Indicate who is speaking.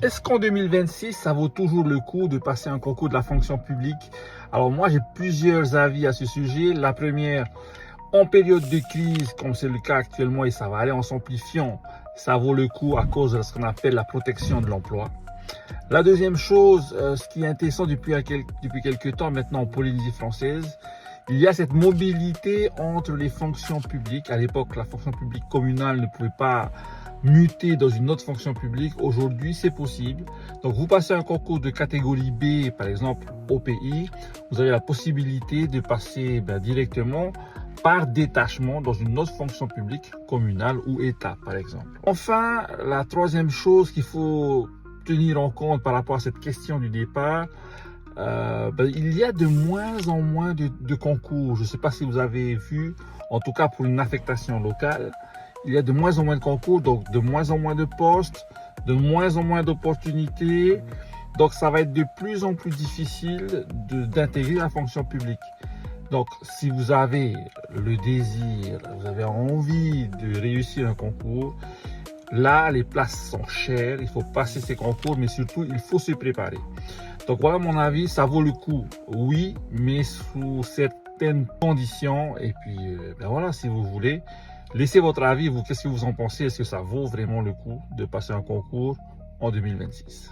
Speaker 1: Est-ce qu'en 2026, ça vaut toujours le coup de passer un concours de la fonction publique? Alors moi, j'ai plusieurs avis à ce sujet. La première, en période de crise, comme c'est le cas actuellement, et ça va aller en s'amplifiant, ça vaut le coup à cause de ce qu'on appelle la protection de l'emploi. La deuxième chose, ce qui est intéressant depuis quelques temps maintenant en Polynésie française, il y a cette mobilité entre les fonctions publiques. À l'époque, la fonction publique communale ne pouvait pas muter dans une autre fonction publique. Aujourd'hui, c'est possible. Donc, vous passez un concours de catégorie B, par exemple, au pays, vous avez la possibilité de passer directement par détachement dans une autre fonction publique communale ou État, par exemple. Enfin, la troisième chose qu'il faut tenir en compte par rapport à cette question du départ, il y a de moins en moins de concours. Je ne sais pas si vous avez vu, en tout cas pour une affectation locale, il y a de moins en moins de concours, donc de moins en moins de postes, de moins en moins d'opportunités. Donc ça va être de plus en plus difficile d'intégrer la fonction publique. Donc si vous avez le désir, vous avez envie de réussir un concours, là les places sont chères, il faut passer ces concours, mais surtout il faut se préparer. Donc voilà mon avis, ça vaut le coup, oui, mais sous certaines conditions. Et puis voilà, si vous voulez, laissez votre avis, vous, qu'est-ce que vous en pensez? Est-ce que ça vaut vraiment le coup de passer un concours en 2026?